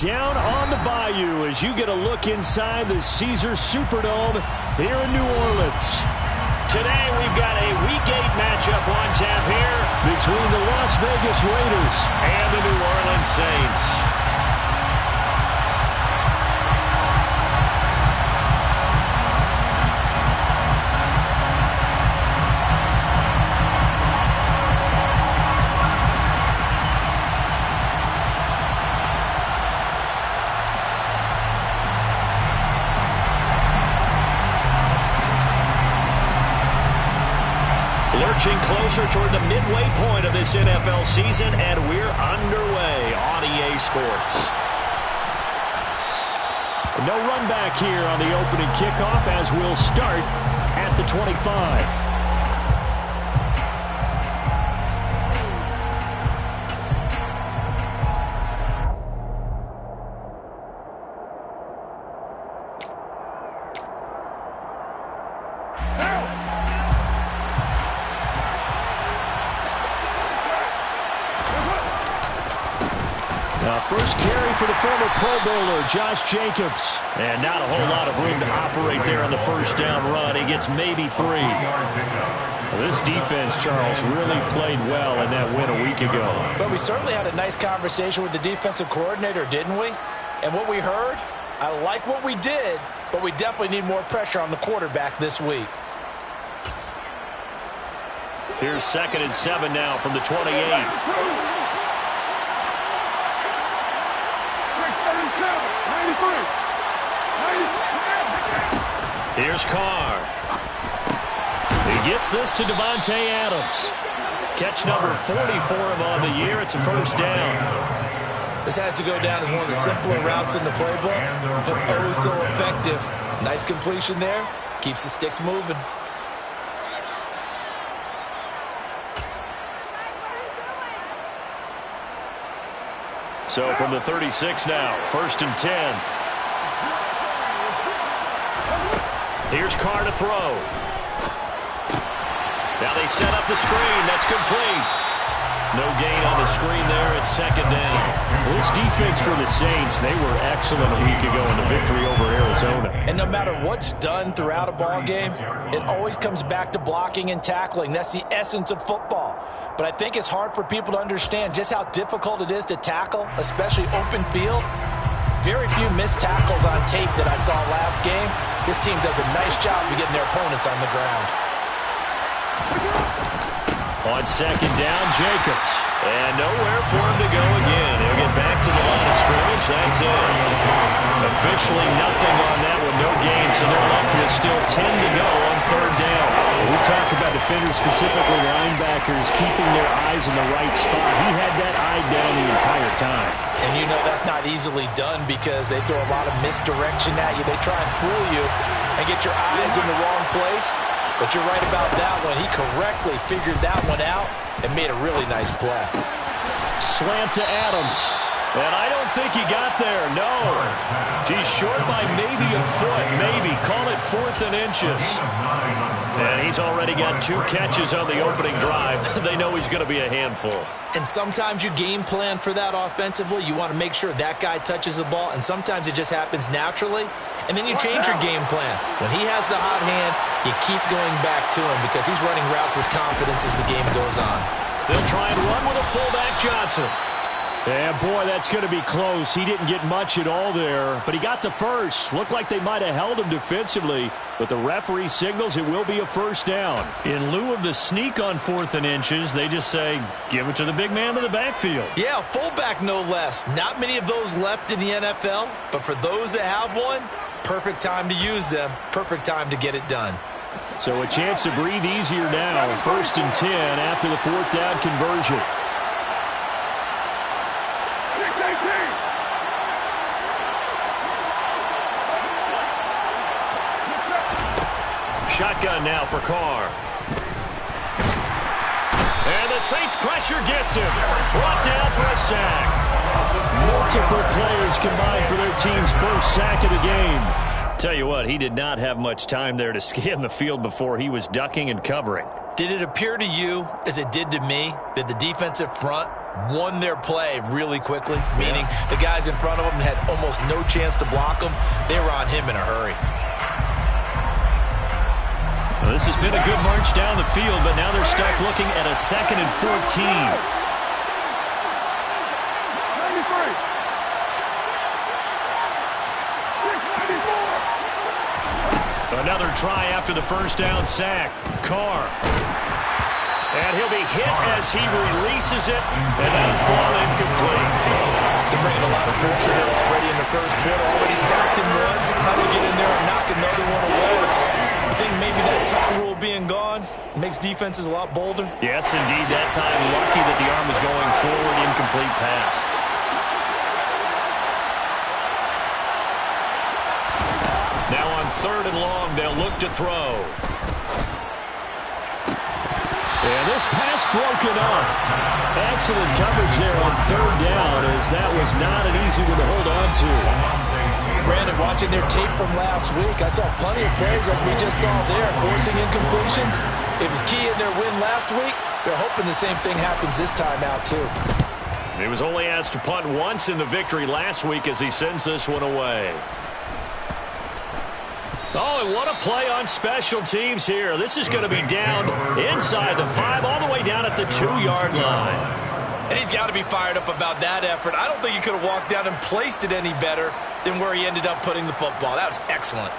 Down on the Bayou as you get a look inside the Caesars Superdome here in New Orleans. Today we've got a Week 8 matchup on tap here between the Las Vegas Raiders and the New Orleans Saints. Lurching closer toward the midway point of this NFL season, and we're underway on EA Sports. No run back here on the opening kickoff as we'll start at the 25. First carry for the former Pro Bowler, Josh Jacobs. And not a whole lot of room to operate there on the first down run. He gets maybe 3. Well, this defense, Charles, really played well in that win a week ago. But we certainly had a nice conversation with the defensive coordinator, didn't we? And what we heard, I like what we did, but we definitely need more pressure on the quarterback this week. Here's 2nd and 7 now from the 28. Here's Carr. He gets this to Devontae Adams. Catch number 40 for him on the year. It's a first down. This has to go down as one of the simpler routes in the playbook, but oh so effective. Nice completion there. Keeps the sticks moving. So from the 36 now, 1st and 10. Here's Carr to throw. Now they set up the screen. That's complete. No gain on the screen there. It's 2nd down. Well, this defense for the Saints, they were excellent a week ago in the victory over Arizona. And no matter what's done throughout a ball game, it always comes back to blocking and tackling. That's the essence of football. But I think it's hard for people to understand just how difficult it is to tackle, especially open field. Very few missed tackles on tape that I saw last game. This team does a nice job of getting their opponents on the ground. On 2nd down, Jacobs. And nowhere for him to go again. He'll get back to the line of scrimmage. That's it. Officially nothing on that with no gain, so they're left with still 10 to go on 3rd down. We talk about defenders, specifically linebackers, keeping their eyes in the right spot. He had that eye down the entire time. And you know that's not easily done because they throw a lot of misdirection at you. They try and fool you and get your eyes in the wrong place. But you're right about that one. He correctly figured that one out and made a really nice play. Slant to Adams. And I don't think he got there, no. He's short by maybe a foot, maybe. Call it 4th and inches. And he's already got 2 catches on the opening drive. They know he's going to be a handful. And sometimes you game plan for that offensively. You want to make sure that guy touches the ball, and sometimes it just happens naturally. And then you change your game plan. When he has the hot hand, you keep going back to him because he's running routes with confidence as the game goes on. They'll try and run with a fullback, Johnson. Yeah, boy, that's going to be close. He didn't get much at all there, but he got the first. Looked like they might have held him defensively, but the referee signals it will be a first down. In lieu of the sneak on 4th and inches, they just say, give it to the big man in the backfield. Yeah, fullback no less. Not many of those left in the NFL, but for those that have one, perfect time to use them, perfect time to get it done. So a chance to breathe easier now. 1st and 10 after the 4th down conversion. Shotgun now for Carr. And the Saints pressure gets him. Brought down for a sack. Multiple players combined for their team's first sack of the game. Tell you what, he did not have much time there to scan the field before he was ducking and covering. Did it appear to you, as it did to me, that the defensive front won their play really quickly, meaning the guys in front of them had almost no chance to block them. They were on him in a hurry. Well, this has been a good march down the field, but now they're stuck looking at a 2nd and 14. Another try after the first down sack. Carr. And he'll be hit as he releases it, and that'll fall incomplete. They're bringing a lot of pressure here already in the first quarter. Already sacked him once. How do you get in there and knock another one away? I think maybe that tuck rule being gone makes defenses a lot bolder. Yes, indeed. That time, lucky that the arm was going forward. Incomplete pass. Now on 3rd and long, they'll look to throw. And this pass broken up. Excellent coverage there on 3rd down, as that was not an easy one to hold on to. Brandon, watching their tape from last week, I saw plenty of plays like we just saw there, forcing incompletions. It was key in their win last week. They're hoping the same thing happens this time out, too. He was only asked to punt once in the victory last week as he sends this one away. Oh, and what a play on special teams here. This is going to be down inside the 5, all the way down at the 2-yard line. And he's got to be fired up about that effort. I don't think he could have walked down and placed it any better than where he ended up putting the football. That was excellent.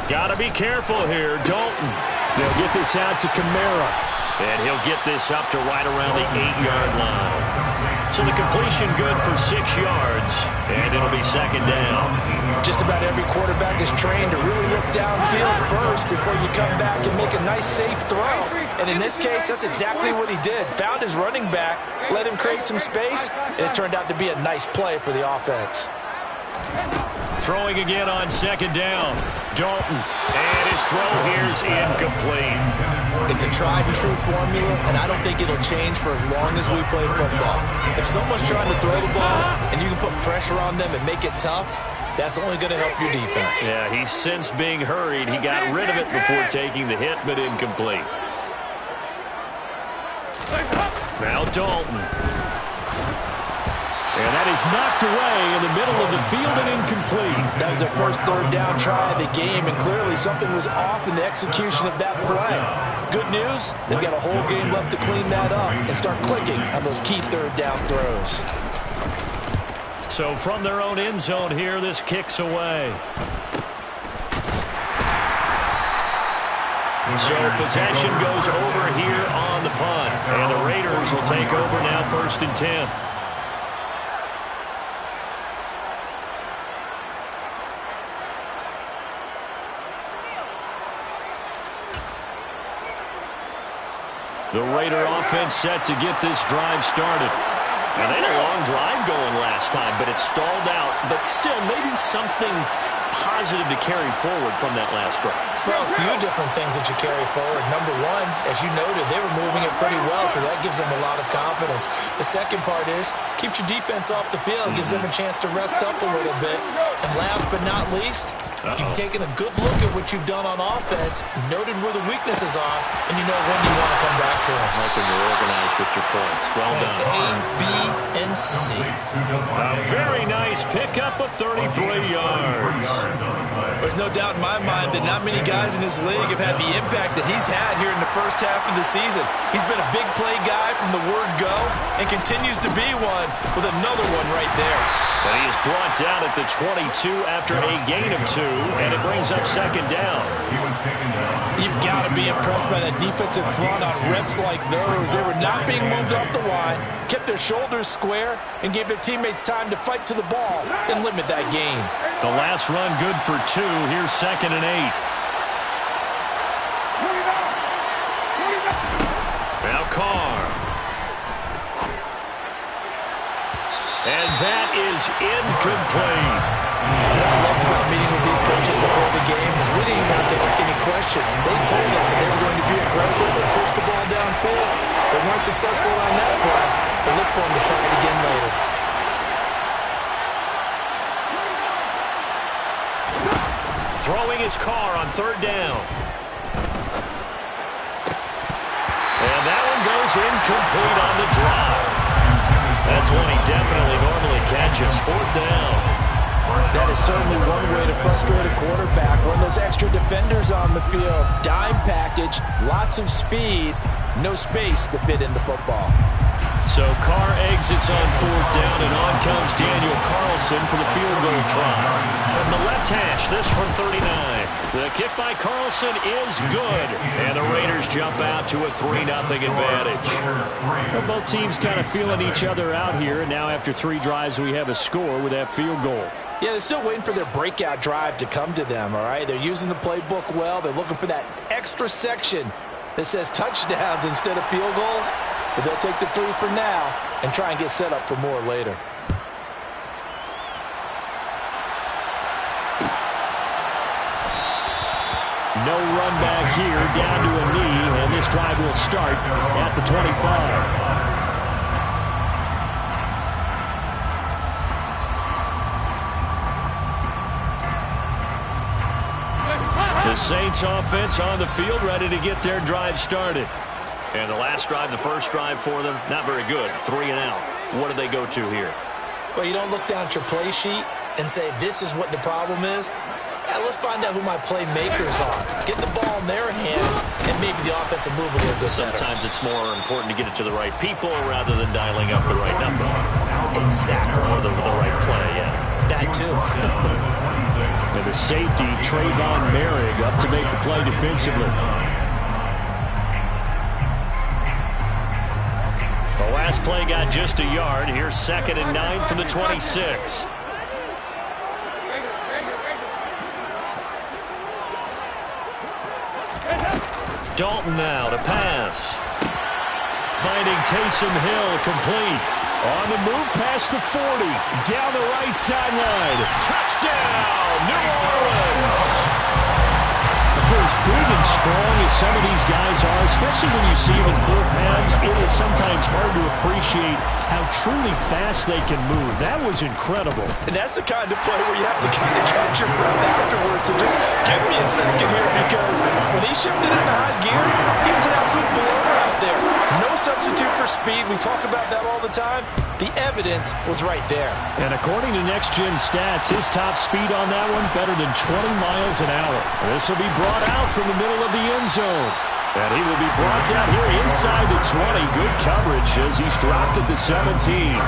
Got to be careful here. Dalton. They'll get this out to Kamara. And he'll get this up to right around the 8-yard line. So the completion good for 6 yards. And it'll be 2nd down. Just about every quarterback is trained to really look downfield first before you come back and make a nice, safe throw. And in this case, that's exactly what he did. Found his running back, let him create some space, and it turned out to be a nice play for the offense. Throwing again on 2nd down. Dalton. And his throw here's incomplete. It's a tried and true formula, and I don't think it'll change for as long as we play football. If someone's trying to throw the ball and you can put pressure on them and make it tough, that's only going to help your defense. Yeah, he's since being hurried. He got rid of it before taking the hit, but incomplete. Now Dalton. And that is knocked away in the middle of the field and incomplete. That was their first 3rd down try of the game, and clearly something was off in the execution of that play. Good news, they've got a whole game left to clean that up and start clicking on those key 3rd down throws. So from their own end zone here, this kicks away. So possession goes over here on the punt. And the Raiders will take over now 1st and 10. The Raider offense set to get this drive started. And they had a long drive going last time, but it stalled out. But still, maybe something positive to carry forward from that last drive. Well, a few different things that you carry forward. Number one, as you noted, they were moving it pretty well, so that gives them a lot of confidence. The second part is, keeps your defense off the field, gives them a chance to rest up a little bit. And last but not least, you've taken a good look at what you've done on offense, noted where the weaknesses are, and you know when you want to come back to them. Like when you're organized with your points. Well done. A, B, and C. A very nice pickup of 33 yards. There's no doubt in my mind that not many guys in this league have had the impact that he's had here in the first half of the season. He's been a big play guy from the word go and continues to be one with another one right there. And he is brought down at the 22 after a gain of 2, and it brings up 2nd down. You've got to be impressed by that defensive front on reps like those. They were not being moved off the line, kept their shoulders square, and gave their teammates time to fight to the ball and limit that gain. The last run good for 2. Here's 2nd and 8. Now Carr. And that is incomplete. What I loved about meeting with these coaches before the game is we didn't even have to ask any questions. They told us that they were going to be aggressive and push the ball downfield. They weren't successful on that play, but look for them to try it again later. Throwing his car on third down. And that one goes incomplete on the drive. That's one he definitely normally catches. Fourth down. That is certainly one way to frustrate a quarterback. When those extra defenders on the field, dime package, lots of speed, no space to fit into football. So Carr exits on fourth down, and on comes Daniel Carlson for the field goal try. From the left hash, this from 39. The kick by Carlson is good, and the Raiders jump out to a 3-0 advantage. Well, both teams kind of feeling each other out here, and now after 3 drives, we have a score with that field goal. Yeah, they're still waiting for their breakout drive to come to them, all right? They're using the playbook well. They're looking for that extra section that says touchdowns instead of field goals. But they'll take the 3 for now and try and get set up for more later. No run back here, down to a knee, and this drive will start at the 25. The Saints offense on the field, ready to get their drive started. And the last drive, the first drive for them, not very good. 3 and out. What do they go to here? Well, you don't look down at your play sheet and say, this is what the problem is. Let's find out who my playmakers are. Get the ball in their hands, and maybe the offense will move a little bit better. Sometimes it's more important to get it to the right people rather than dialing up the right number. Exactly. For the right play, yeah. That too. And the safety, Trayvon Merrick, up to make the play defensively. The last play got just a yard. Here's 2nd and 9 from the 26. Dalton now to pass. Finding Taysom Hill complete. On the move past the 40. Down the right sideline. Touchdown, New Orleans. For as big and strong as some of these guys are, especially when you see them in full pads, it is sometimes hard to appreciate how truly fast they can move. That was incredible. And that's the kind of play where you have to kind of catch your breath afterwards and just give me a second here, because when he shifted into high gear, he was an absolute blower out there. No substitute for speed. We talk about that all the time. The evidence was right there. And according to Next Gen Stats, his top speed on that one better than 20 miles an hour. This will be brought out from the middle of the end zone. And he will be brought down here inside the 20. Good coverage as he's dropped at the 17.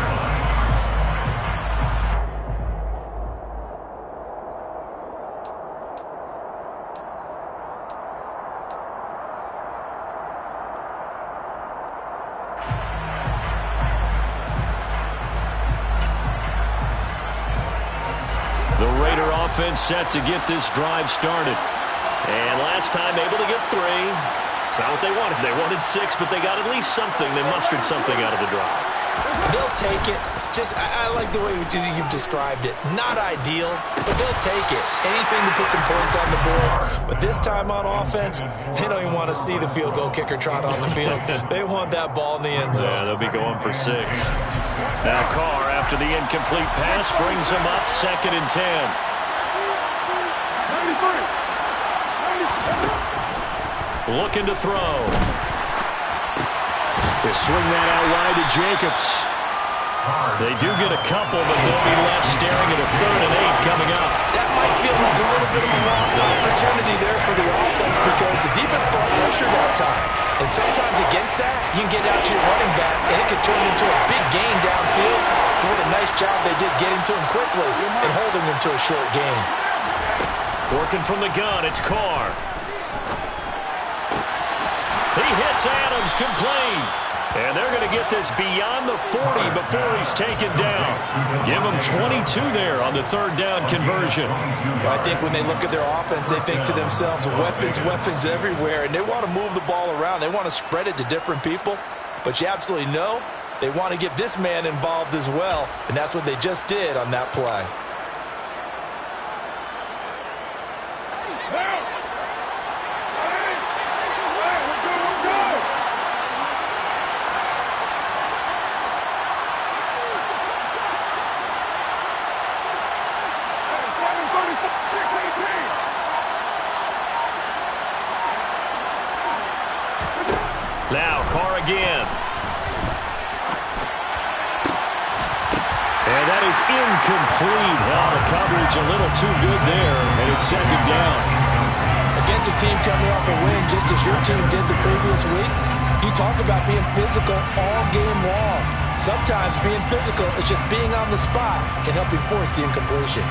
The Raider offense set to get this drive started. And last time able to get 3. It's not what they wanted. They wanted 6, but they got at least something. They mustered something out of the drive. They'll take it. I like the way you've described it. Not ideal, but they'll take it. Anything to put some points on the board. But this time on offense, they don't even want to see the field goal kicker trot on the field. They want that ball in the end zone. Yeah, they'll be going for 6. Now Carr, after the incomplete pass, brings him up 2nd and 10. Looking to throw. They swing that out wide to Jacobs. They do get a couple, but they'll be left staring at a 3rd and 8 coming up. That might feel like a little bit of a lost opportunity there for the offense, because the defense brought pressure that time. And sometimes against that, you can get out to your running back, and it could turn into a big gain downfield. But what a nice job they did getting to him quickly and holding him to a short gain. Working from the gun, it's Carr. He hits Adams complete. And they're going to get this beyond the 40 before he's taken down. Give him 22 there on the 3rd down conversion. Well, I think when they look at their offense, they think to themselves, weapons everywhere, and they want to move the ball around. They want to spread it to different people. But you absolutely know they want to get this man involved as well, and that's what they just did on that play. Now Carr again. And that is incomplete. Well, the coverage a little too good there, and it's second down. Against a team coming off a win just as your team did the previous week, you talk about being physical all game long. Sometimes being physical is just being on the spot and helping force the incompletion.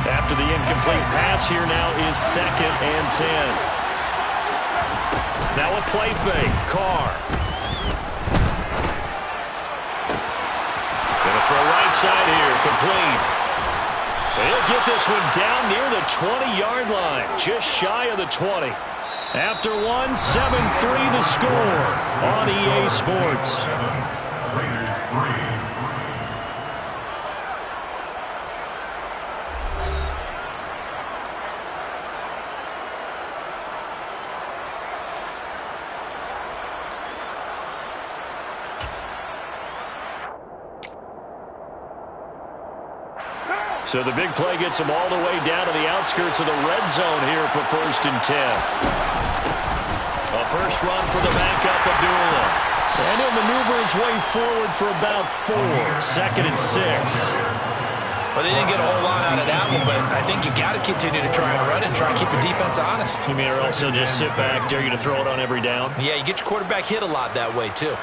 After the incomplete pass, here now is 2nd and 10. Now a play fake. Carr. Gonna throw right side here. Complete. He'll get this one down near the 20-yard line. Just shy of the 20. After one, 7-3 the score on EA Sports. Raiders 3. So the big play gets them all the way down to the outskirts of the red zone here for 1st and 10. A first run for the backup, Abdullah. And he'll maneuver his way forward for about 4. 2nd and 6. Well, they didn't get a whole lot out of that one, but I think you got to continue to try and run and try and keep the defense honest. You mean or also just sit back, dare you to throw it on every down? Yeah, you get your quarterback hit a lot that way, too.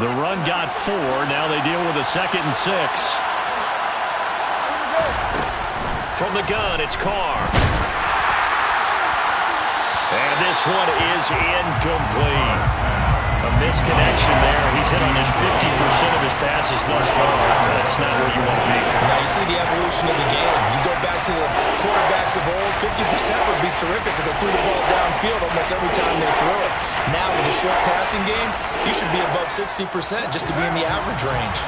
The run got 4. Now they deal with a 2nd and 6. From the gun, it's Carr. And this one is incomplete. A misconnection there. He's hit on just 50% of his passes thus far. That's not where you want to be. Now you see the evolution of the game. You go back to the quarterbacks of old, 50% would be terrific because they threw the ball downfield almost every time they threw it. Now with the short passing game, you should be above 60% just to be in the average range.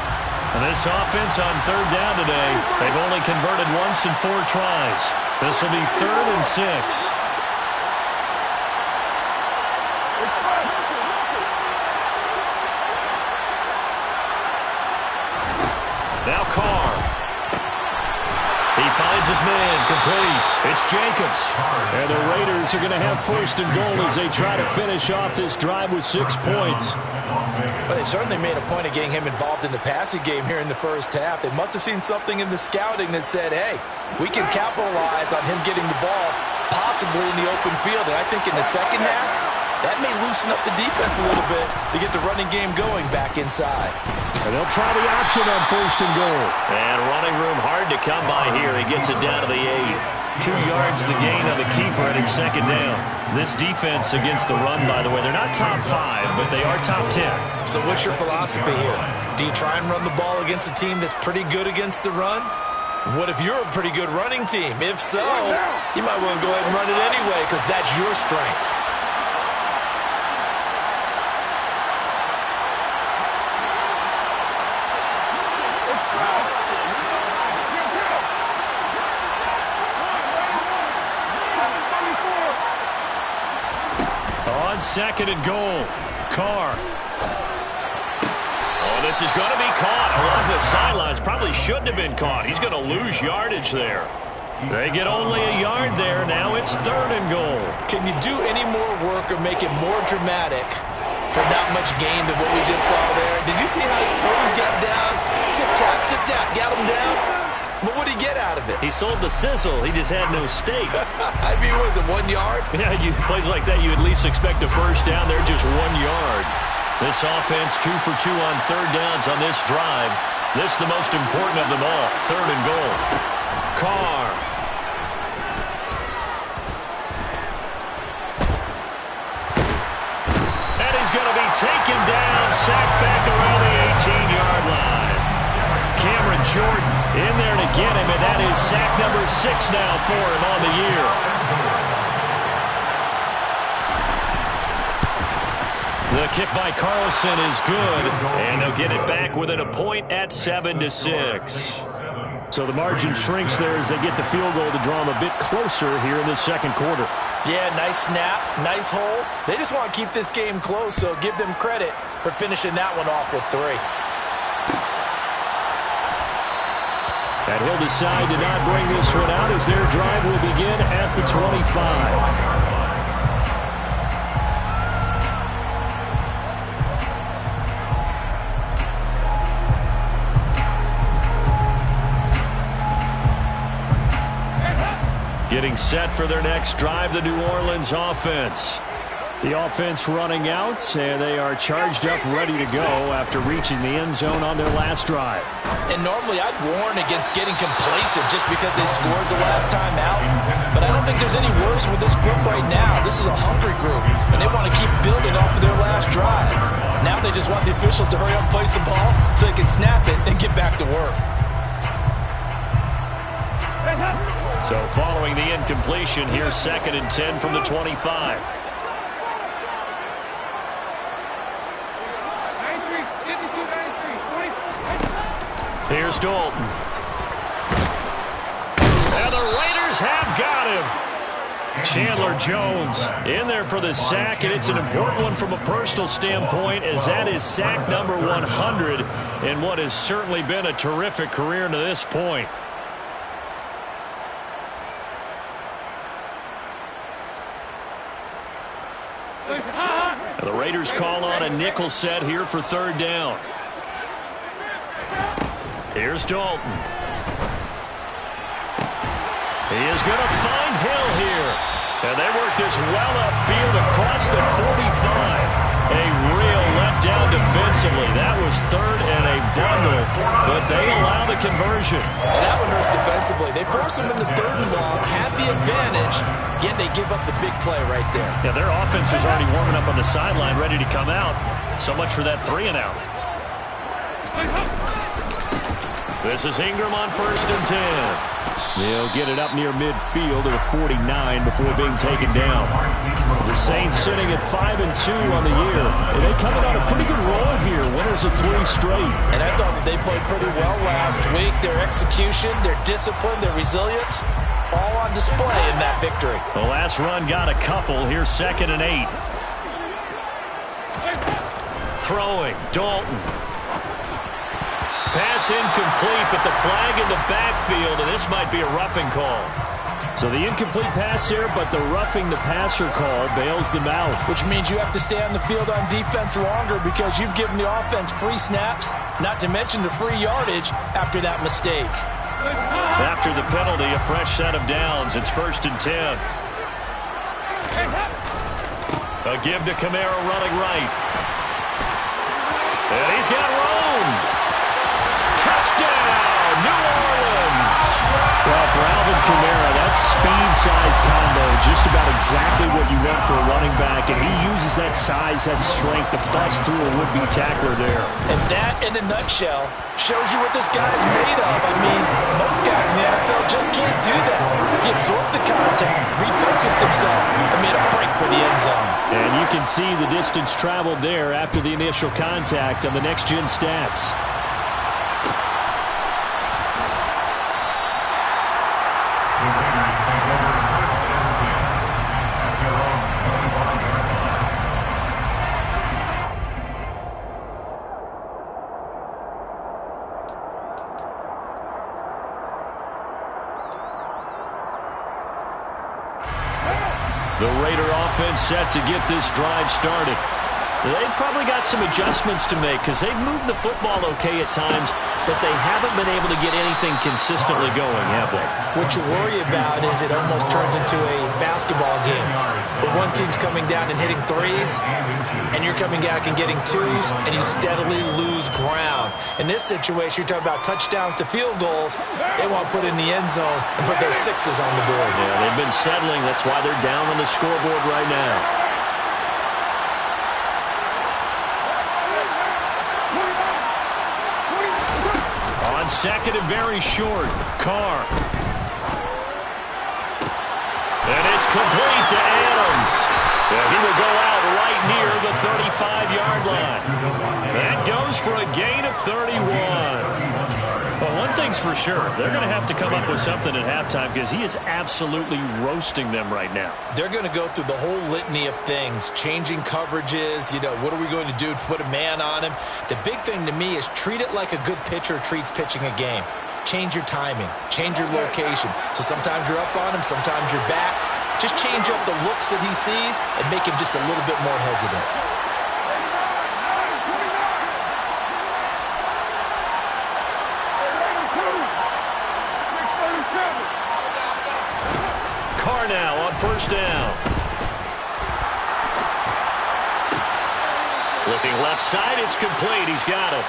And this offense on 3rd down today, they've only converted once in 4 tries. This will be 3rd and 6. Now Carr. He finds his man, complete. It's Jacobs. And the Raiders are going to have 1st and goal as they try to finish off this drive with 6 points. But they certainly made a point of getting him involved in the passing game here in the first half. They must have seen something in the scouting that said, hey, we can capitalize on him getting the ball possibly in the open field. And I think in the second half, that may loosen up the defense a little bit to get the running game going back inside. And they'll try the option on 1st and goal. And running room hard to come by here. He gets it down to the 8. 2 yards the gain on the keeper, and it's 2nd down. This defense against the run, by the way, they're not top 5, but they are top 10. So what's your philosophy here? Do you try and run the ball against a team that's pretty good against the run? What if you're a pretty good running team? If so, you might want to go ahead and run it anyway because that's your strength. On 2nd and goal, Carr. Oh, this is going to be caught along the sidelines. Probably shouldn't have been caught. He's going to lose yardage there. They get only a yard there. Now it's 3rd and goal. Can you do any more work or make it more dramatic for not much gain than what we just saw there? Did you see how his toes got down? Tip-tap, got him down. But what did he get out of it? He sold the sizzle. He just had no steak. I mean, was it 1 yard? Yeah, plays like that, you at least expect a first down. They're just 1 yard. This offense 2 for 2 on 3rd downs on this drive. This the most important of them all. 3rd and goal. Carr. And he's going to be taken down, sacked back around the 18-yard line. Cameron Jordan in there to get him, and that is sack number 6 now for him on the year. The kick by Carlson is good, and they'll get it back within a point at 7-6. So the margin shrinks there as they get the field goal to draw them a bit closer here in the 2nd quarter. Yeah, nice snap, nice hole. They just want to keep this game close, so give them credit for finishing that one off with 3. And he'll decide to not bring this one out as their drive will begin at the 25. Getting set for their next drive, the New Orleans offense. The offense running out, and they are charged up, ready to go after reaching the end zone on their last drive. And normally I'd warn against getting complacent just because they scored the last time out. But I don't think there's any worries with this group right now. This is a hungry group, and they want to keep building off of their last drive. Now they just want the officials to hurry up and place the ball so they can snap it and get back to work. So following the incompletion, here's 2nd and 10 from the 25. Here's Dalton. And the Raiders have got him. Chandler Jones in there for the sack, and it's an important one from a personal standpoint, as that is sack number 100 in what has certainly been a terrific career to this point. The Raiders call on a nickel set here for 3rd down. Here's Dalton. He is going to find Hill here. And they work this well upfield across the 45. A real letdown defensively. That was 3rd and a bundle, but they allow the conversion. And that one hurts defensively. They force them into 3rd and long, have the advantage, yet they give up the big play right there. Yeah, their offense was already warming up on the sideline, ready to come out. So much for that 3 and out. This is Ingram on 1st and 10. He'll get it up near midfield to the 49 before being taken down. The Saints sitting at 5-2 on the year. And they coming on a pretty good roll here. Winners of 3 straight. And I thought that they played pretty well last week. Their execution, their discipline, their resilience, all on display in that victory. The last run got a couple. Here's 2nd and 8. Throwing, Dalton. Pass incomplete, but the flag in the backfield, and this might be a roughing call. So the incomplete pass here, but the roughing the passer call bails them out. Which means you have to stay on the field on defense longer because you've given the offense free snaps, not to mention the free yardage after that mistake. After the penalty, a fresh set of downs. It's 1st and 10. A give to Kamara running right. And he's got room. Touchdown, New Orleans. Well, for Alvin Kamara, that speed-size combo, just about exactly what you want for a running back, and he uses that size, that strength to bust through a would-be tackler there. And that, in a nutshell, shows you what this guy is made of. I mean, most guys in the NFL just can't do that. He absorbed the contact, refocused himself, and made a break for the end zone. And you can see the distance traveled there after the initial contact on the next-gen stats. The Raider offense set to get this drive started. They've probably got some adjustments to make because they've moved the football okay at times, but they haven't been able to get anything consistently going, have they? What you worry about is it almost turns into a basketball game where one team's coming down and hitting threes, and you're coming back and getting twos, and you steadily lose ground. In this situation, you're talking about touchdowns to field goals. They want to put in the end zone and put those sixes on the board. Yeah, they've been settling. That's why they're down on the scoreboard right now. On 2nd and very short, Carr. And it's complete to Adams. Yeah, he will go out right near the 35-yard line. That goes for a gain of 31. Well, one thing's for sure. They're going to have to come up with something at halftime because he is absolutely roasting them right now. They're going to go through the whole litany of things, changing coverages, what are we going to do to put a man on him? The big thing to me is treat it like a good pitcher treats pitching a game. change your timing, change your location. So sometimes you're up on him, sometimes you're back. Just change up the looks that he sees and make him just a little bit more hesitant. Carr now on first down. Looking left side, it's complete. He's got it.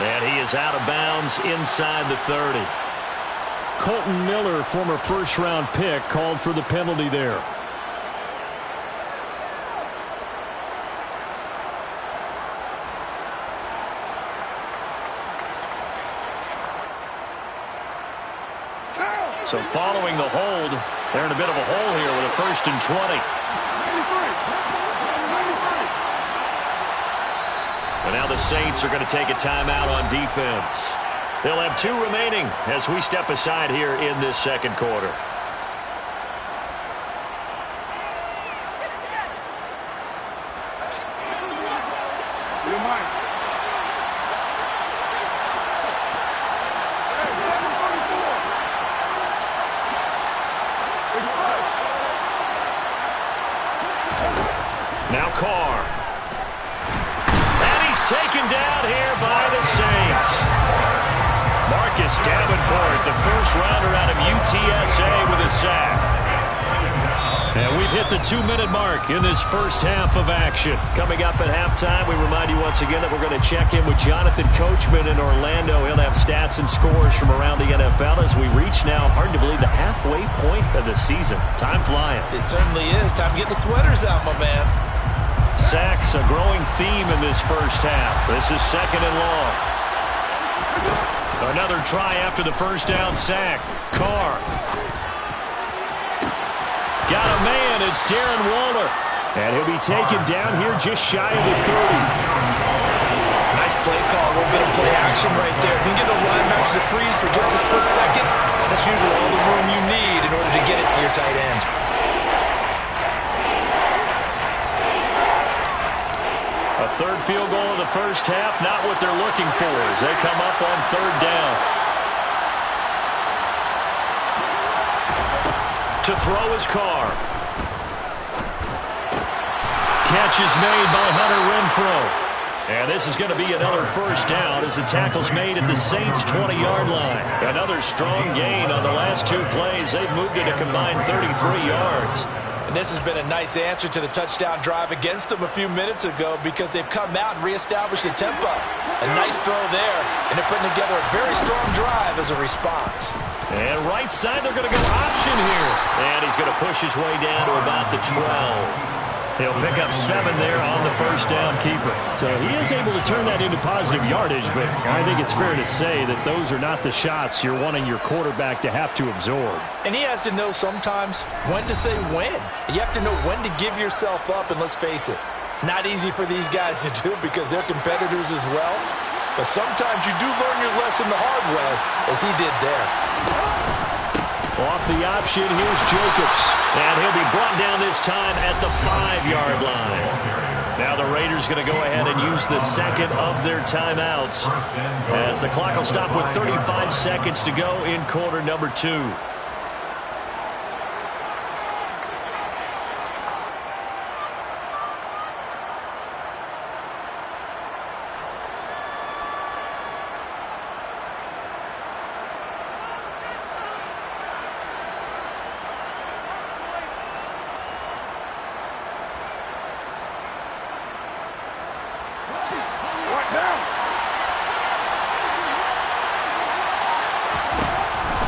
And he is out of bounds inside the 30. Colton Miller, former first-round pick, called for the penalty there. So following the hold, they're in a bit of a hole here with a 1st and 20. And now the Saints are going to take a timeout on defense. They'll have 2 remaining as we step aside here in this second quarter. Now Carr. And he's taken down here by the Saints. Marcus Davenport, the first rounder out of UTSA with a sack. And we've hit the 2-minute mark in this first half of action. Coming up at halftime, we remind you once again that we're going to check in with Jonathan Coachman in Orlando. He'll have stats and scores from around the NFL as we reach now, hard to believe, the halfway point of the season. Time flying. It certainly is. Time to get the sweaters out, my man. Sacks, a growing theme in this first half. This is 2nd and long. Another try after the first down sack. Carr. Got a man. It's Darren Waller. And he'll be taken down here just shy of the 30. Nice play call. A little bit of play action right there. If you can get those linebackers to freeze for just a split second, that's usually all the room you need in order to get it to your tight end. A third field goal of the first half, not what they're looking for as they come up on 3rd down. To throw is Carr. Catch is made by Hunter Renfrow. And this is going to be another first down as the tackle's made at the Saints' 20-yard line. Another strong gain on the last 2 plays. They've moved it a combined 33 yards. And this has been a nice answer to the touchdown drive against them a few minutes ago because they've come out and reestablished the tempo. A nice throw there, and they're putting together a very strong drive as a response. And right side, they're going to go option here. And he's going to push his way down to about the 12. He'll pick up 7 there on the first down keeper. So he is able to turn that into positive yardage, but I think it's fair to say that those are not the shots you're wanting your quarterback to have to absorb. And he has to know sometimes when to say when. You have to know when to give yourself up, and let's face it, not easy for these guys to do because they're competitors as well. But sometimes you do learn your lesson the hard way, as he did there. Off the option, here's Jacobs. And he'll be brought down this time at the 5-yard line. Now the Raiders going to go ahead and use the second of their timeouts as the clock will stop with 35 seconds to go in quarter number 2.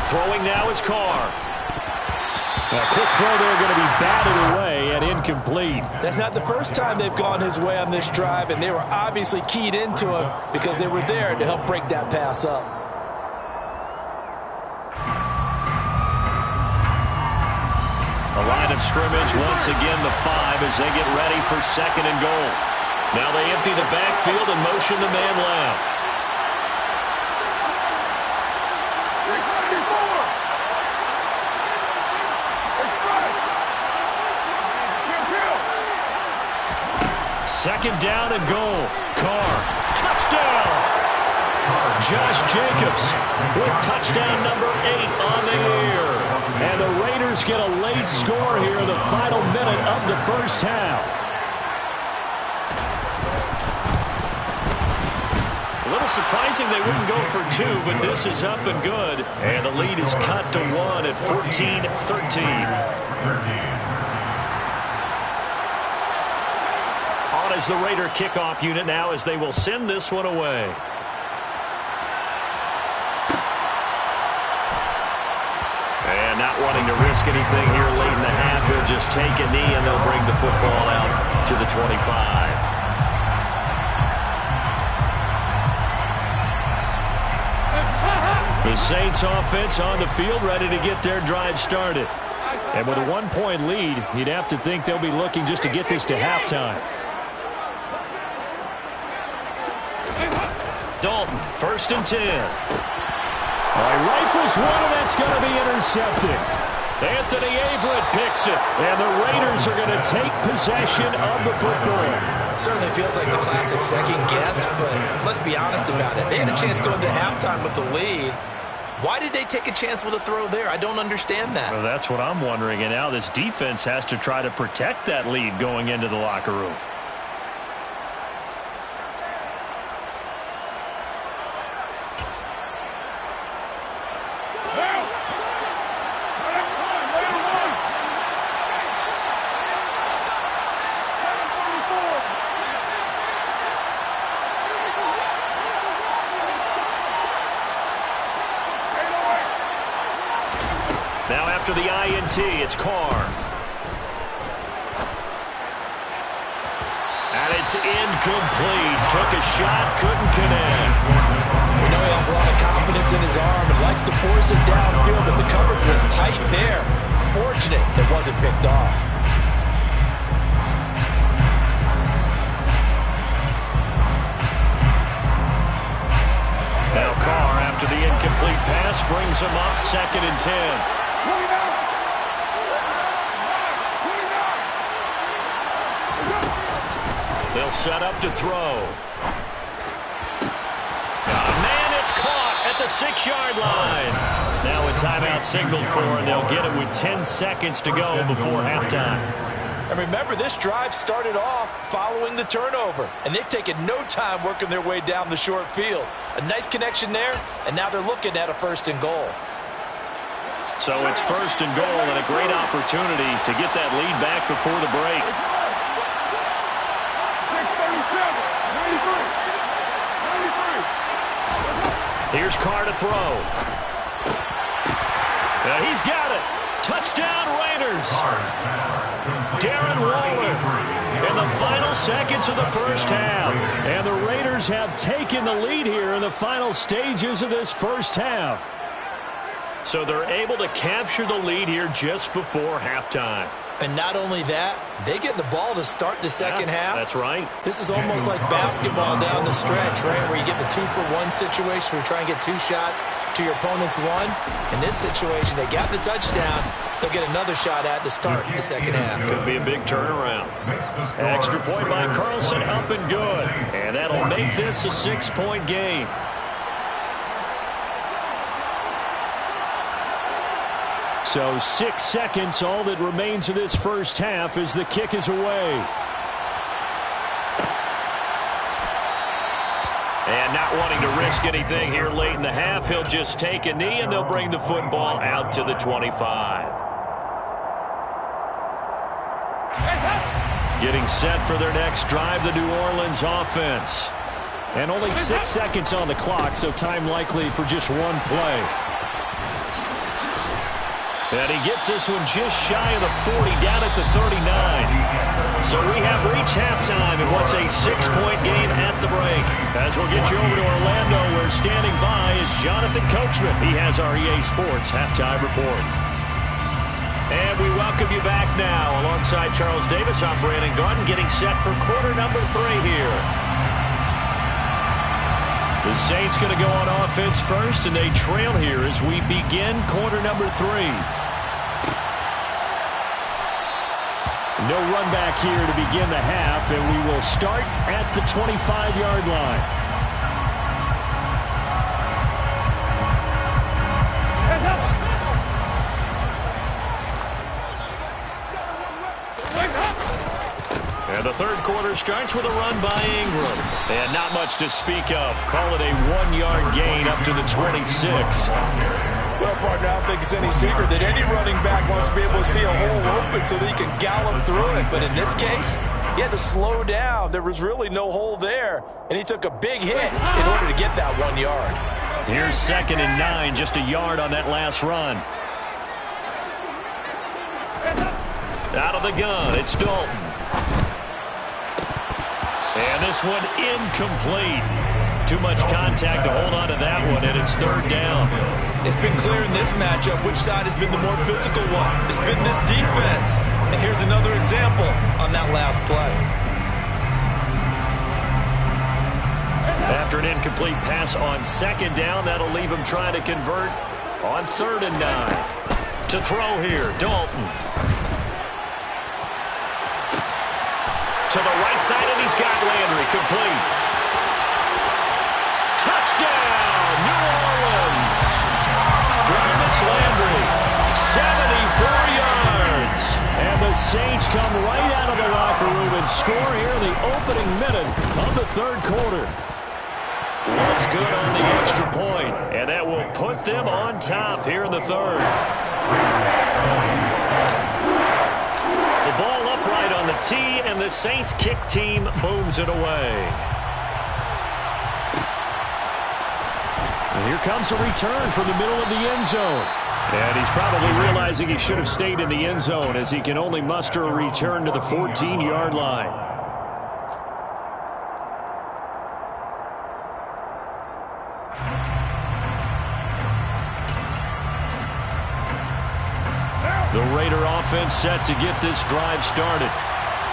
Throwing now is Carr. A quick throw there going to be batted away and incomplete. That's not the first time they've gone his way on this drive, and they were obviously keyed into him because they were there to help break that pass up. A line of scrimmage once again the 5 as they get ready for 2nd and goal. Now they empty the backfield and motion the man left. Second down and goal. Carr. Touchdown. Josh Jacobs with touchdown number 8 on the year. And the Raiders get a late score here in the final minute of the first half. A little surprising they wouldn't go for 2, but this is up and good. And the lead is cut to 1 at 14-13. On is the Raider kickoff unit now as they will send this one away. And not wanting to risk anything here late in the half, he'll just take a knee and they'll bring the football out to the 25. The Saints offense on the field ready to get their drive started. And with a 1-point lead, you'd have to think they'll be looking just to get this to halftime. Dalton, 1st and 10. All right, rifles one, and that's going to be intercepted. Anthony Averett picks it, and the Raiders are going to take possession of the football. Certainly feels like the classic second guess, but let's be honest about it. They had a chance going to halftime with the lead. Why did they take a chance with a throw there? I don't understand that. Well, that's what I'm wondering, and now this defense has to try to protect that lead going into the locker room. Now after the INT, it's Carr. And it's incomplete. Took a shot, couldn't connect. We know he has a lot of confidence in his arm and likes to force it downfield, but the coverage was tight there. Fortunate it wasn't picked off. Now Carr, after the incomplete pass, brings him up 2nd and 10. They'll set up to throw. Man, it's caught at the 6-yard line. Now a timeout signaled for, and they'll get it with 10 seconds to go before halftime. And remember, this drive started off following the turnover, and they've taken no time working their way down the short field. A nice connection there, and now they're looking at a 1st and goal. So it's 1st and goal and a great opportunity to get that lead back before the break. Here's Carr to throw. He's got it. Touchdown, Raiders. Darren Waller in the final seconds of the first half. And the Raiders have taken the lead here in the final stages of this first half. So they're able to capture the lead here just before halftime. And not only that, they get the ball to start the second half. That's right. This is almost like basketball down the stretch, right, where you get the 2-for-1 situation where you try and get 2 shots to your opponent's 1. In this situation, they got the touchdown. They'll get another shot at to start the second half. Could be a big turnaround. Extra point by Carlson, up and good. And that'll make this a 6-point game. So 6 seconds, all that remains of this first half as the kick is away. And not wanting to risk anything here late in the half, he'll just take a knee and they'll bring the football out to the 25. Getting set for their next drive, the New Orleans offense. And only 6 seconds on the clock, so time likely for just one play. And he gets this one just shy of the 40, down at the 39. So we have reached halftime in what's a 6-point game at the break. As we'll get you over to Orlando, where standing by is Jonathan Coachman. He has our EA Sports Halftime Report. And we welcome you back now. Alongside Charles Davis, I'm Brandon Gaudin, getting set for quarter number 3 here. The Saints going to go on offense first, and they trail here as we begin quarter number 3. No run back here to begin the half, and we will start at the 25-yard line. third quarter starts with a run by Ingram. And not much to speak of. Call it a 1-yard gain up to the 26. Well, partner, I don't think it's any secret that any running back wants to be able to see a hole open so that he can gallop through it. But in this case, he had to slow down. There was really no hole there, and he took a big hit in order to get that 1 yard. Here's 2nd and 9, just a yard on that last run. Out of the gun, it's Dalton. And this one incomplete. Too much contact to hold on to that one, and it's 3rd down. It's been clear in this matchup which side has been the more physical one. It's been this defense. And here's another example on that last play. After an incomplete pass on 2nd down, that'll leave him trying to convert on 3rd and 9. To throw here, Dalton. To the right side, and he's got Landry complete. Touchdown, New Orleans. Jarvis Landry, 74 yards. And the Saints come right out of the locker room and score here in the opening minute of the 3rd quarter. What's good on the extra point, and that will put them on top here in the 3rd. The ball upright on the tee, and the Saints kick team booms it away. And here comes a return from the middle of the end zone. And he's probably realizing he should have stayed in the end zone as he can only muster a return to the 14-yard line. The Raider offense set to get this drive started.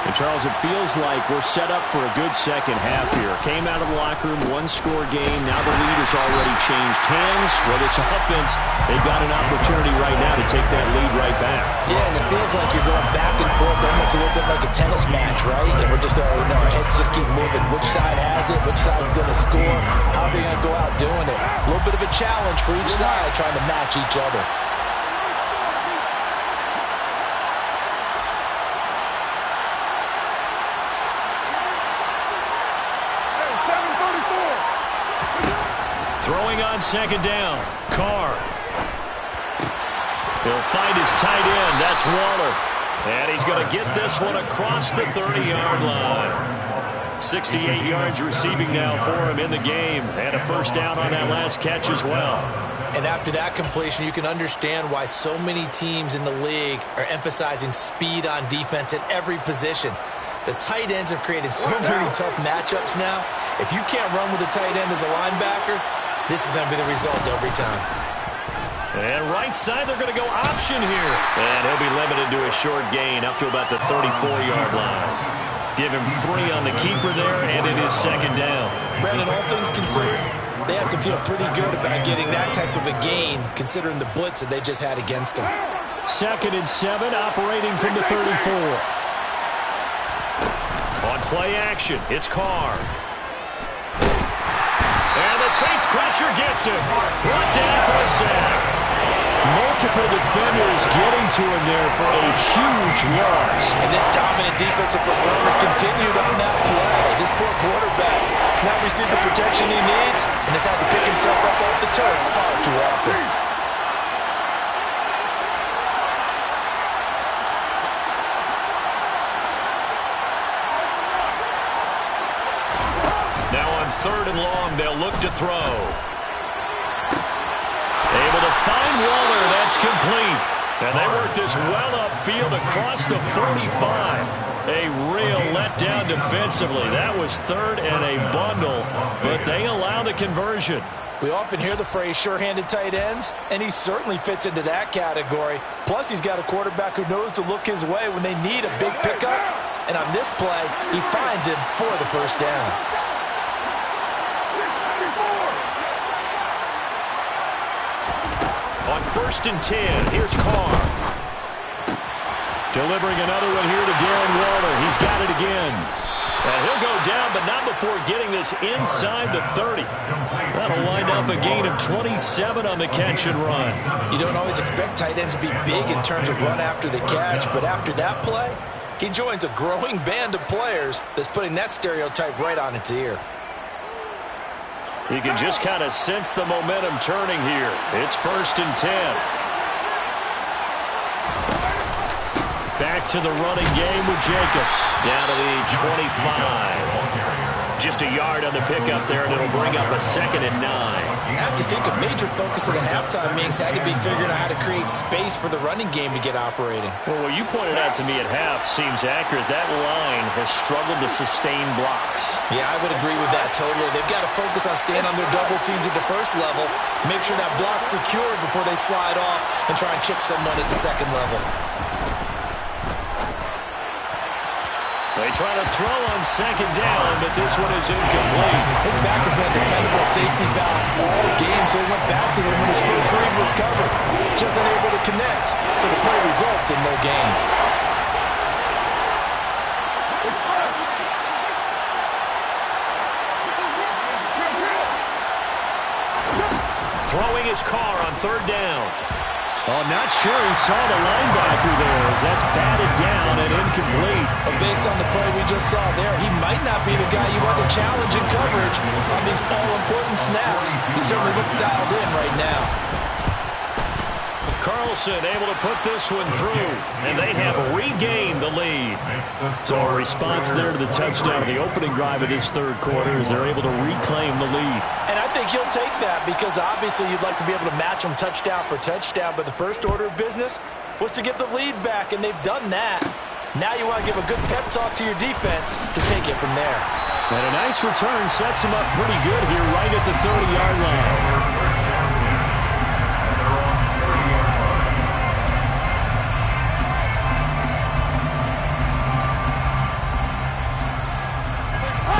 And, Charles, it feels like we're set up for a good second half here. Came out of the locker room, 1-score game. Now the lead has already changed hands. Well, this offense, they've got an opportunity right now to take that lead right back. Yeah, and it feels like you're going back and forth, almost a little bit like a tennis match, right? And we're just, our heads just keep moving. Which side has it? Which side's going to score? How are they going to go out doing it? A little bit of a challenge for each side, trying to match each other. Throwing on 2nd down. Carr. He'll find his tight end. That's Waller. And he's going to get this one across the 30-yard line. 68 yards receiving now for him in the game. And a 1st down on that last catch as well. And after that completion, you can understand why so many teams in the league are emphasizing speed on defense at every position. The tight ends have created so many tough matchups now. If you can't run with a tight end as a linebacker, this is going to be the result every time. And right side, they're going to go option here. And he'll be limited to a short gain up to about the 34-yard line. Give him 3 on the keeper there, and it is 2nd down. Brandon, all things considered, they have to feel pretty good about getting that type of a gain, considering the blitz that they just had against them. 2nd and 7, operating from the 34. On play action, it's Carr. And the Saints pressure gets him. Brought down for a sack. Multiple defenders getting to him there for a huge loss. And this dominant defensive performance continued on that play. This poor quarterback has not received the protection he needs and has had to pick himself up off the turf far too often. Now on 3rd and long, they'll look to throw. Able to find Waller. That's complete. And they work this well upfield across the 45. A real letdown defensively. That was 3rd and a bundle, but they allow the conversion. We often hear the phrase sure-handed tight ends, and he certainly fits into that category. Plus, he's got a quarterback who knows to look his way when they need a big pickup. And on this play, he finds him for the 1st down. On 1st and 10, here's Carr. Delivering another one here to Darren Waller. He's got it again. And he'll go down, but not before getting this inside the 30. That'll wind up a gain of 27 on the catch and run. You don't always expect tight ends to be big in terms of run after the catch, but after that play, He joins a growing band of players that's putting that stereotype right on its ear. You can just kind of sense the momentum turning here. It's 1st and 10. Back to the running game with Jacobs. Down to the 25. Just a yard on the pickup there, and it'll bring up a 2nd and 9. I have to think a major focus of the halftime meetings had to be figuring out how to create space for the running game to get operating. Well, what you pointed out to me at half seems accurate. That line has struggled to sustain blocks. Yeah, I would agree with that totally. They've got to focus on staying on their double teams at the first level, make sure that block's secured before they slide off and try and chip someone at the second level. They try to throw on 2nd down, but this one is incomplete. His back has been a dependable safety valve all game, so he went back to him when his first read was covered. Just unable to connect, so the play results in no gain. Throwing his car on 3rd down. Oh, not sure he saw the linebacker there as that's batted down and incomplete. But based on the play we just saw there, he might not be the guy you want to challenge in coverage on these all-important snaps. He certainly looks dialed in right now. Carlson able to put this one through, and they have regained the lead. So a response there to the touchdown of the opening drive of this 3rd quarter as they're able to reclaim the lead. And I think you'll take that because obviously you'd like to be able to match them touchdown for touchdown, but the first order of business was to get the lead back, and they've done that. Now you want to give a good pep talk to your defense to take it from there. And a nice return sets him up pretty good here right at the 30-yard line.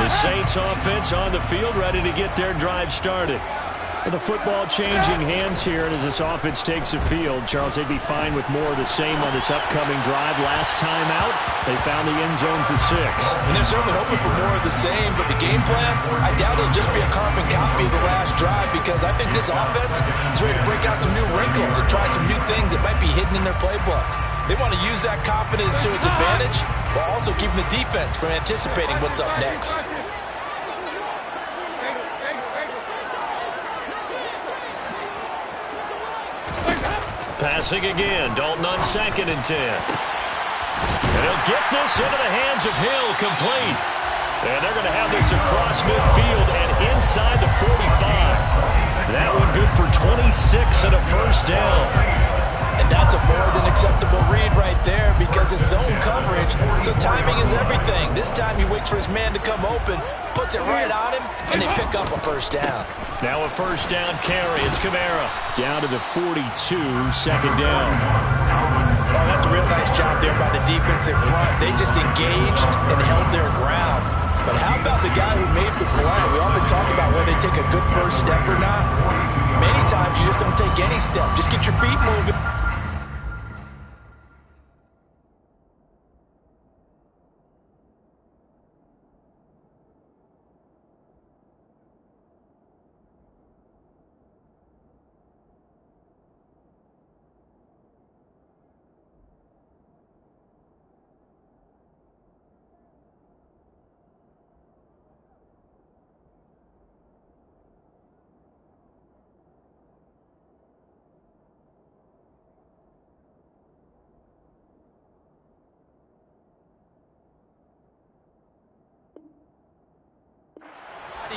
The Saints offense on the field, ready to get their drive started. With the football changing hands here, and as this offense takes the field, Charles, they'd be fine with more of the same on this upcoming drive. Last time out, they found the end zone for 6. And they're certainly hoping for more of the same, but the game plan, I doubt it'll just be a carbon copy of the last drive because I think this offense is ready to break out some new wrinkles and try some new things that might be hidden in their playbook. They want to use that confidence to its advantage while also keeping the defense from anticipating what's up next. Passing again, Dalton on 2nd and 10. And he'll get this into the hands of Hill, complete. And they're going to have this across midfield and inside the 45. That one good for 26 and a 1st down. And that's a more than acceptable read right there because it's zone coverage, so timing is everything. This time he waits for his man to come open, puts it right on him, and they pick up a 1st down. Now a 1st down carry. It's Kamara. Down to the 42, 2nd down. Oh, that's a real nice job there by the defense in front. They just engaged and held their ground. But how about the guy who made the play? We often talk about whether they take a good first step or not. Many times you just don't take any step. Just get your feet moving.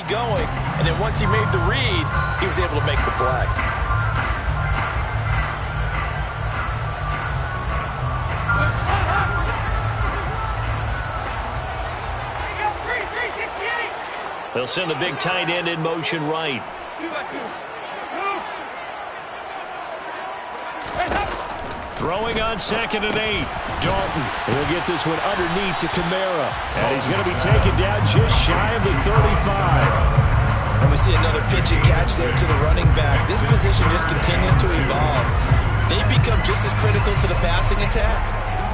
Going, and then once he made the read, he was able to make the play. They'll send the big tight end in motion right. Throwing on 2nd and 8. Dalton will get this one underneath to Kamara. And he's going to be taken down just shy of the 35. And we see another pitch and catch there to the running back. This position just continues to evolve. They become just as critical to the passing attack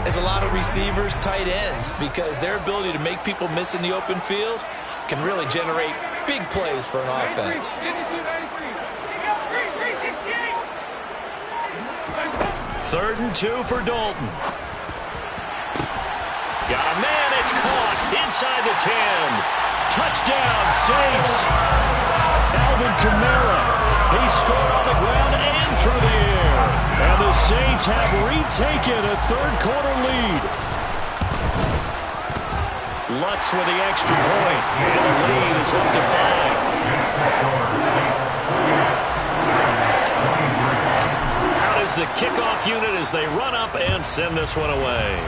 as a lot of receivers, tight ends, because their ability to make people miss in the open field can really generate big plays for an offense. 3rd and 2 for Dalton. Got a man, it's caught inside the 10. Touchdown, Saints. Alvin Kamara. He scored on the ground and through the air. And the Saints have retaken a third-quarter lead. Lutz with the extra point. And the lead is up to 5. Out is the kickoff unit as they run up and send this one away.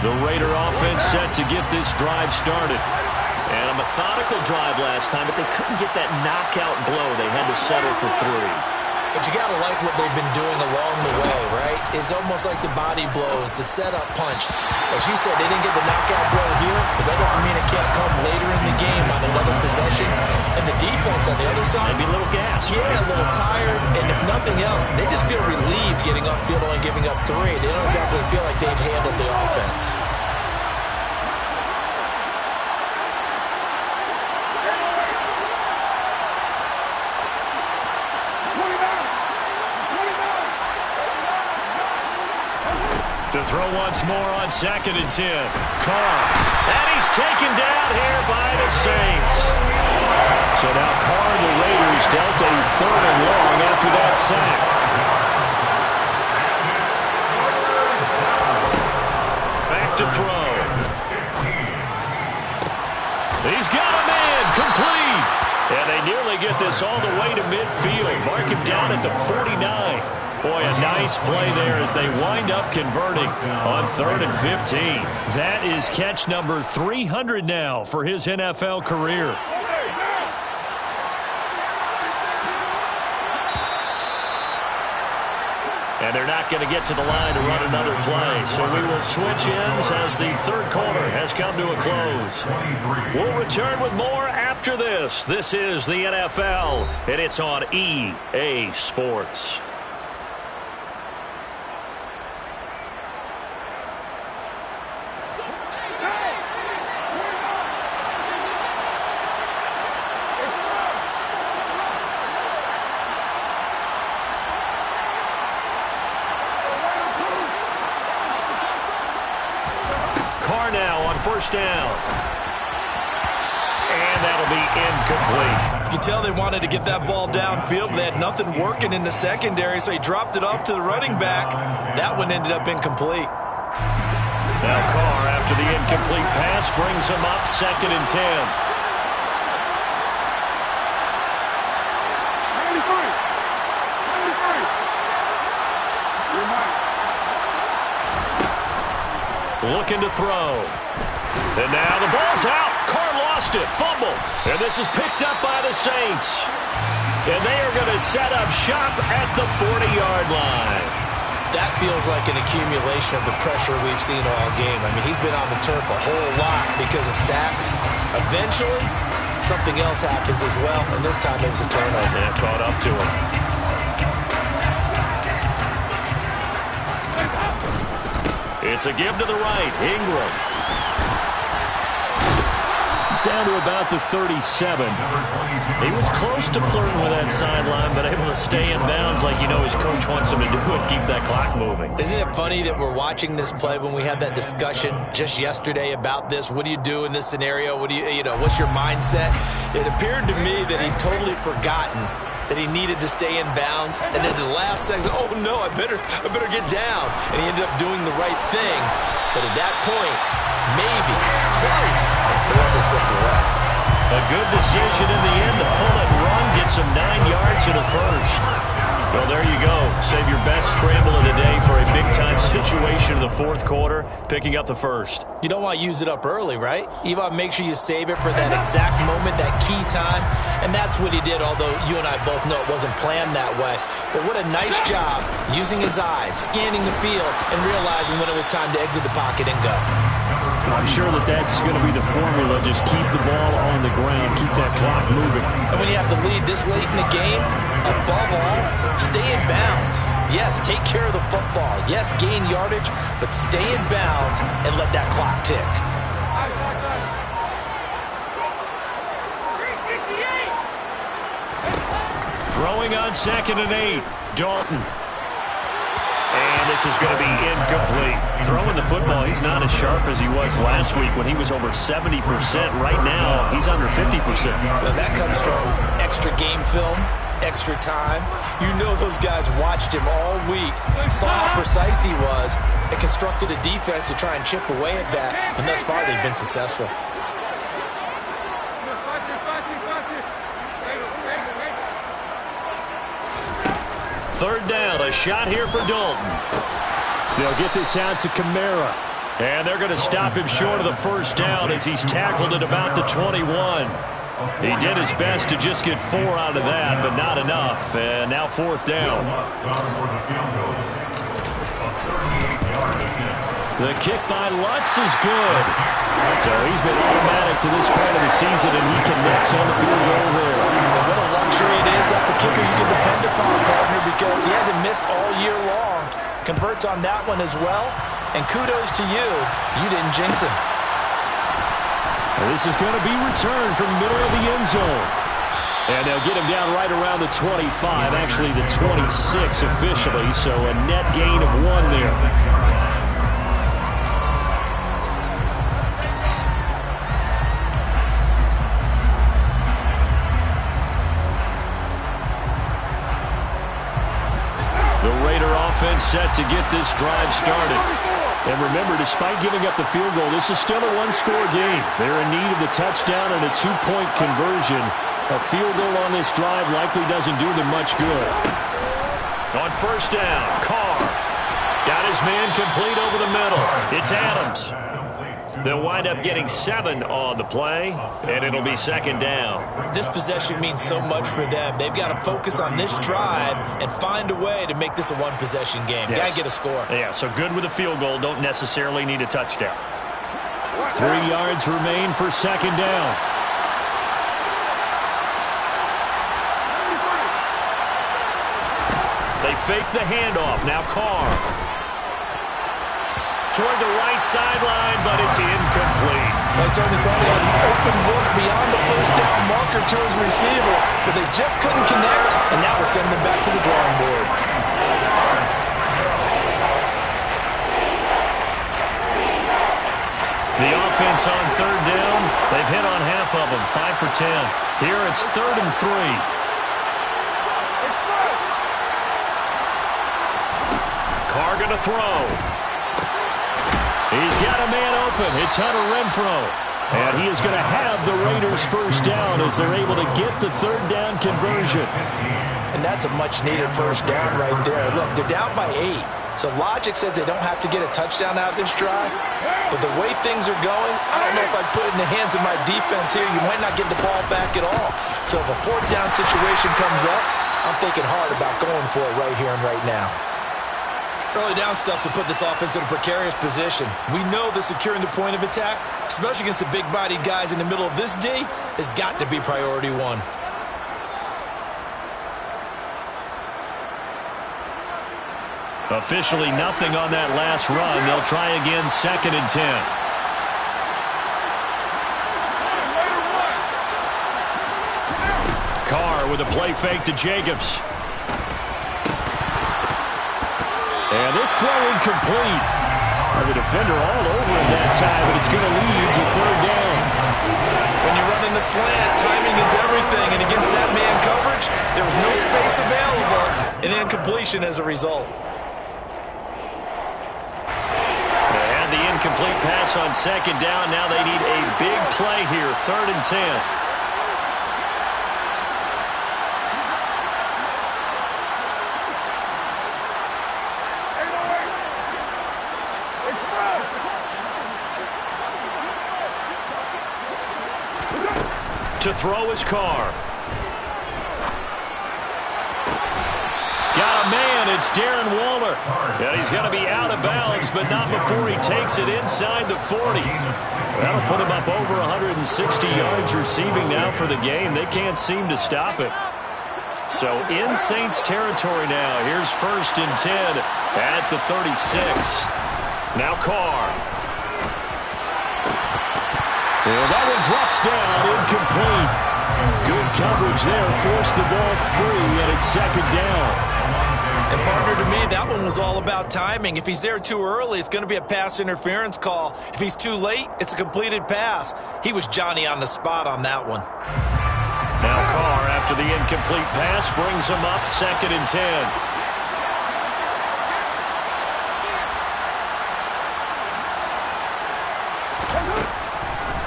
The Raider offense set to get this drive started. And a methodical drive last time, but they couldn't get that knockout blow. They had to settle for 3. But you got to like what they've been doing along the way, right? It's almost like the body blows, the setup punch. As you said, they didn't get the knockout blow here, but that doesn't mean it can't come later in the game on another possession. And the defense on the other side, maybe a little gas. Yeah, a little tired. And if nothing else, they just feel relieved getting off field only giving up 3. They don't exactly feel like they've handled the offense. To throw once more on 2nd and 10. Carr. And he's taken down here by the Saints. So now Carr and the Raiders dealt a 3rd and long after that sack. Back to throw. He's got a man. Complete. And they nearly get this all the way to midfield. Mark him down at the 49. Boy, a nice play there as they wind up converting on 3rd and 15. That is catch number 300 now for his NFL career. And they're not going to get to the line to run another play. So we will switch ends as the third quarter has come to a close. We'll return with more after this. This is the NFL, and it's on EA Sports. First down. And that'll be incomplete. You can tell they wanted to get that ball downfield, but they had nothing working in the secondary, so he dropped it off to the running back. That one ended up incomplete. Now Carr, after the incomplete pass, brings him up 2nd and 10. Looking to throw. And now the ball's out. Carr lost it. Fumble. And this is picked up by the Saints. And they are going to set up shop at the 40-yard line. That feels like an accumulation of the pressure we've seen all game. I mean, he's been on the turf a whole lot because of sacks. Eventually, something else happens as well, and this time it was a turnover. Yeah, caught up to him. It's a give to the right. Ingram. Down to about the 37. He was close to flirting with that sideline, but able to stay in bounds like you know his coach wants him to do and keep that clock moving. Isn't it funny that we're watching this play when we had that discussion just yesterday about this? What do you do in this scenario? What do you know, what's your mindset? It appeared to me that he'd totally forgotten that he needed to stay in bounds, and then the last second, oh no, I better get down. And he ended up doing the right thing, but at that point, maybe close to letting it slip away. A good decision in the end. The pull and run gets him 9 yards in the first. Well, there you go. Save your best scramble of the day for a big-time situation in the fourth quarter, picking up the first. You don't want to use it up early, right? You want to make sure you save it for that exact moment, that key time. And that's what he did, although you and I both know it wasn't planned that way. But what a nice job using his eyes, scanning the field, and realizing when it was time to exit the pocket and go. I'm sure that's going to be the formula. Just keep the ball on the ground. Keep that clock moving. And when you have the lead this late in the game, above all, stay in bounds. Yes, take care of the football. Yes, gain yardage, but stay in bounds and let that clock tick. Throwing on 2nd and 8. Dalton. And this is going to be incomplete. Throwing the football, he's not as sharp as he was last week when he was over 70%. Right now, he's under 50%. Well, that comes from extra game film, extra time. You know those guys watched him all week, saw how precise he was, and constructed a defense to try and chip away at that. And thus far, they've been successful. Third down, a shot here for Dalton. They'll get this out to Kamara. And they're going to stop him short of the first down as he's tackled at about the 21. He did his best to just get 4 out of that, but not enough. And now 4th down. The kick by Lutz is good. So he's been automatic to this point of the season, and he connects on the field goal there. And what a luxury it is to have the kicker you can depend upon, partner, because he hasn't missed all year long. Converts on that one as well. And kudos to you. You didn't jinx him. And this is going to be returned from the middle of the end zone. And they'll get him down right around the 25, actually the 26 officially, so a net gain of 1 there. Offense set to get this drive started. And remember, despite giving up the field goal, this is still a 1-score game. They're in need of the touchdown and a 2-point conversion. A field goal on this drive likely doesn't do them much good. On first down, Carr got his man complete over the middle. It's Adams. They'll wind up getting 7 on the play, and it'll be 2nd down. This possession means so much for them. They've got to focus on this drive and find a way to make this a 1-possession game. Yes. Got to get a score. Yeah, so good with a field goal. Don't necessarily need a touchdown. 3 yards remain for 2nd down. They fake the handoff. Now Carr. Toward the right sideline, but it's incomplete. They certainly thought he had an open look beyond the first down marker to his receiver, but they just couldn't connect, and now we'll send them back to the drawing board. The offense on 3rd down, they've hit on half of them, 5 for 10. Here it's 3rd and 3. Carr gonna throw. He's got a man open. It's Hunter Renfrow. And he is going to have the Raiders first down as they're able to get the 3rd down conversion. And that's a much-needed first down right there. Look, they're down by 8. So logic says they don't have to get a touchdown out of this drive. But the way things are going, I don't know if I'd put it in the hands of my defense here. You might not get the ball back at all. So if a 4th down situation comes up, I'm thinking hard about going for it right here and right now. Early down stuff will put this offense in a precarious position. We know that securing the point of attack, especially against the big-bodied guys in the middle of this D, has got to be priority 1. Officially nothing on that last run. They'll try again 2nd and 10. Carr with a play fake to Jacobs. And this throw incomplete. The defender all over him that time, but it's going to lead to 3rd down. When you run in the slant, timing is everything, and against that man coverage, there was no space available, and incompletion as a result. They had the incomplete pass on 2nd down. Now they need a big play here, 3rd and 10. To throw his car. Got a man. It's Darren Waller. And he's going to be out of bounds, but not before he takes it inside the 40. That'll put him up over 160 yards receiving now for the game. They can't seem to stop it. So in Saints territory now. Here's 1st and 10 at the 36. Now Carr. And that one drops down, incomplete. Good coverage there, forced the ball free, and it's 2nd down. And partner, to me, that one was all about timing. If he's there too early, it's going to be a pass interference call. If he's too late, it's a completed pass. He was Johnny on the spot on that one. Now Carr, after the incomplete pass, brings him up 2nd and 10.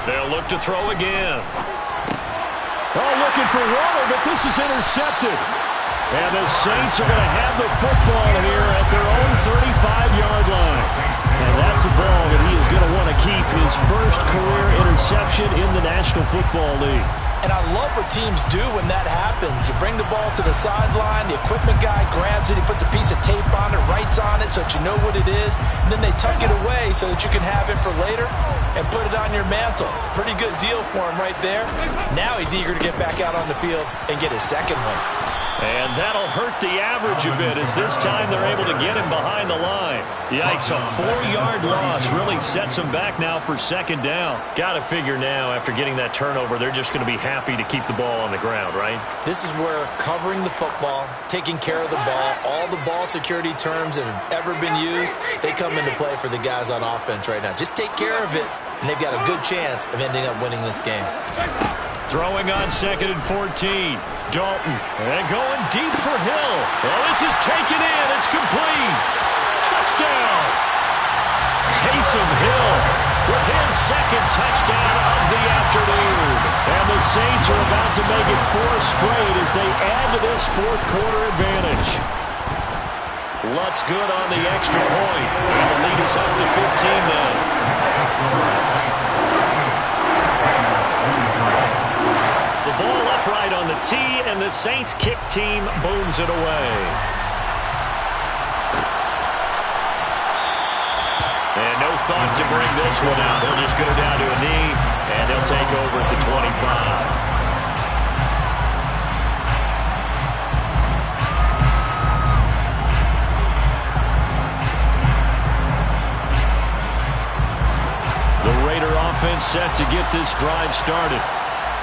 They'll look to throw again. Oh, looking for Waller, but this is intercepted. And the Saints are going to have the football here at their own 35-yard line. And that's a ball that he is going to want to keep, his first career interception in the National Football League. And I love what teams do when that happens. You bring the ball to the sideline, the equipment guy grabs it, he puts a piece of tape on it, writes on it so that you know what it is, and then they tuck it away so that you can have it for later and put it on your mantle. Pretty good deal for him right there. Now he's eager to get back out on the field and get his second one. And that'll hurt the average a bit as this time they're able to get him behind the line. Yikes, a 4-yard loss really sets him back now for 2nd down. Got to figure now after getting that turnover, they're just going to be happy to keep the ball on the ground, right? This is where covering the football, taking care of the ball, all the ball security terms that have ever been used, they come into play for the guys on offense right now. Just take care of it, and they've got a good chance of ending up winning this game. Throwing on 2nd and 14. Dalton. And going deep for Hill. Oh, this is taken in. It's complete. Touchdown. Taysom Hill with his 2nd touchdown of the afternoon. And the Saints are about to make it 4 straight as they add to this 4th quarter advantage. Lutz good on the extra point. That'll lead us up to 15 now. The ball upright on the tee, and the Saints kick team booms it away. And no thought to bring this one out. They'll just go down to a knee, and they'll take over at the 25. Offense set to get this drive started.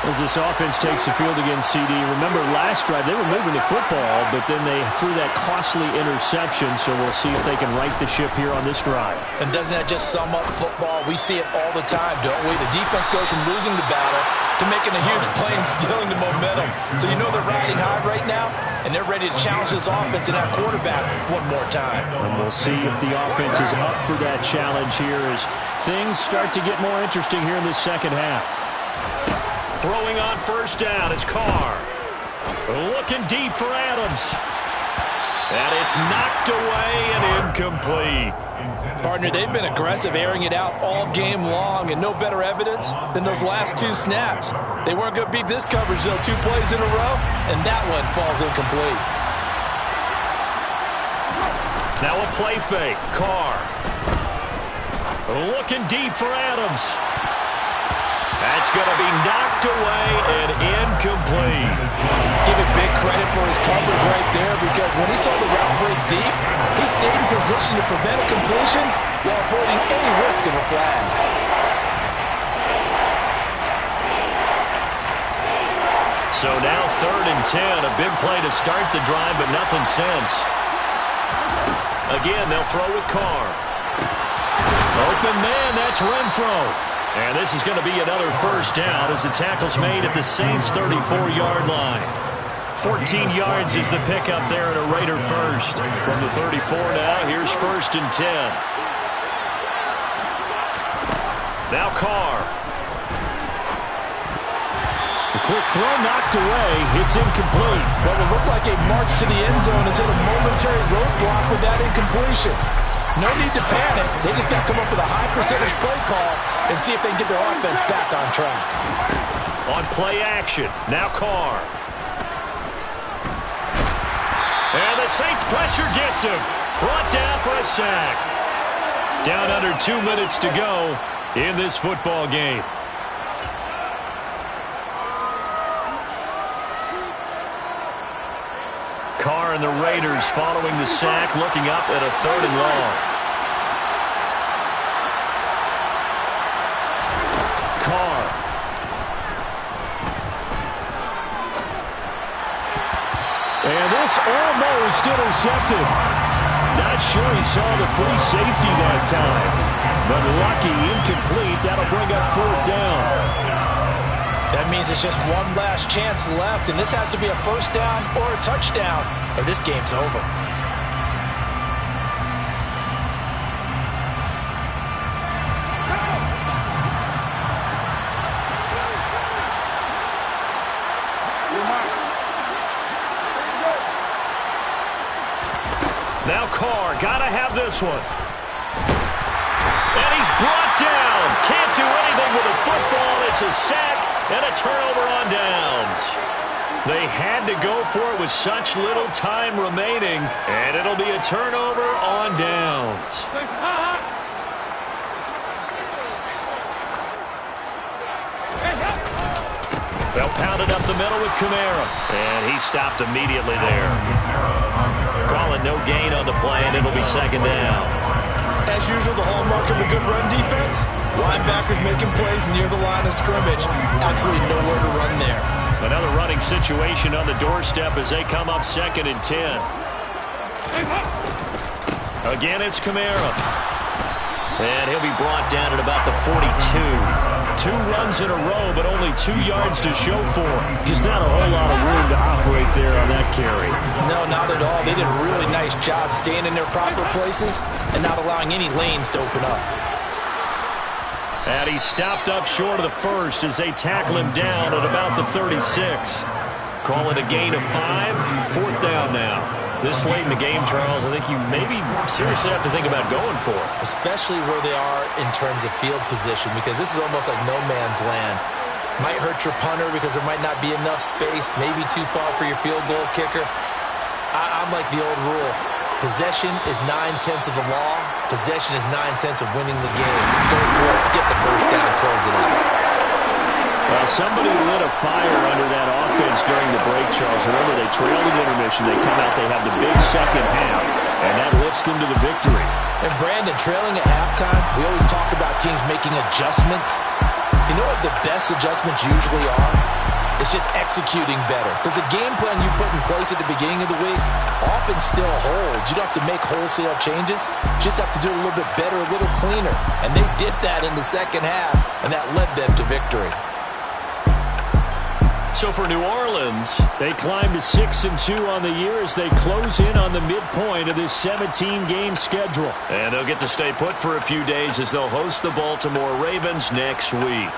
As this offense takes the field against CD, remember last drive they were moving the football, but then they threw that costly interception, so we'll see if they can right the ship here on this drive. And doesn't that just sum up football? We see it all the time, don't we? The defense goes from losing the battle to making a huge play and stealing the momentum. So you know they're riding high right now, and they're ready to challenge this offense and that quarterback one more time. And we'll see if the offense is up for that challenge here as things start to get more interesting here in this 2nd half. Throwing on 1st down is Carr. Looking deep for Adams. And it's knocked away and incomplete. Partner, they've been aggressive, airing it out all game long, and no better evidence than those last 2 snaps. They weren't going to beat this coverage, though. 2 plays in a row, and that one falls incomplete. Now a play fake. Carr. Looking deep for Adams. That's going to be knocked away and incomplete. Give it big credit for his coverage right there, because when he saw the route break deep, he stayed in position to prevent a completion while avoiding any risk of a flag. So now 3rd and 10, a big play to start the drive, but nothing since. Again, they'll throw with Carr. Open man, that's Renfro. And this is going to be another 1st down as the tackle's made at the Saints' 34-yard line. 14 yards is the pickup there at a Raider first. From the 34 now, here's 1st and 10. Now Carr. The quick throw knocked away. It's incomplete. What would look like a march to the end zone is hit a momentary roadblock with that incompletion. No need to panic. They just got to come up with a high percentage play call and see if they can get their offense back on track. on play action. Now Carr. And the Saints pressure gets him. Brought down for a sack. Down under 2 minutes to go in this football game. Carr and the Raiders following the sack, looking up at a 3rd and long. Carr. And this almost intercepted. Not sure he saw the free safety that time. But lucky, incomplete. That'll bring up 4th down. That means it's just one last chance left, and this has to be a 1st down or a touchdown, or this game's over. Now Carr, gotta have this one. And he's brought down. Can't do anything with a football. It's a sack and a turnover on downs. They had to go for it with such little time remaining, and it'll be a turnover on downs. They'll pound it up the middle with Kamara, and he stopped immediately there. Calling no gain on the play, and it'll be 2nd down. As usual, the hallmark of a good run defense, linebackers making plays near the line of scrimmage. Absolutely nowhere to run there. Another running situation on the doorstep as they come up 2nd and 10. Again, it's Kamara. And he'll be brought down at about the 42. 2 runs in a row, but only 2 yards to show for him. Just not a whole lot of room to operate there on that carry. No, not at all. They did a really nice job staying in their proper places and not allowing any lanes to open up. And he stopped up short of the 1st as they tackle him down at about the 36. Call it a gain of 5. 4th down now. This late in the game, Charles, I think you maybe seriously have to think about going for it. Especially where they are in terms of field position, because this is almost like no man's land. Might hurt your punter because there might not be enough space, maybe too far for your field goal kicker. I'm like the old rule. Possession is 9/10 of the law. Possession is 9/10 of winning the game. Go for it. Get the 1st down. Close it out. Well, somebody lit a fire under that offense during the break, Charles. Remember, they trailed in intermission. They come out, they have the big 2nd half, and that lifts them to the victory. And, Brandon, trailing at halftime, we always talk about teams making adjustments. You know what the best adjustments usually are? It's just executing better. Because the game plan you put in place at the beginning of the week often still holds. You don't have to make wholesale changes. You just have to do it a little bit better, a little cleaner. And they did that in the 2nd half, and that led them to victory. So for New Orleans, they climb to 6-2 on the year as they close in on the midpoint of this 17-game schedule. And they'll get to stay put for a few days as they'll host the Baltimore Ravens next week.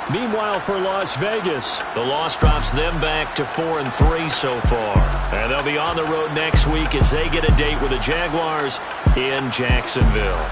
Meanwhile, for Las Vegas, the loss drops them back to 4-3 so far. And they'll be on the road next week as they get a date with the Jaguars in Jacksonville.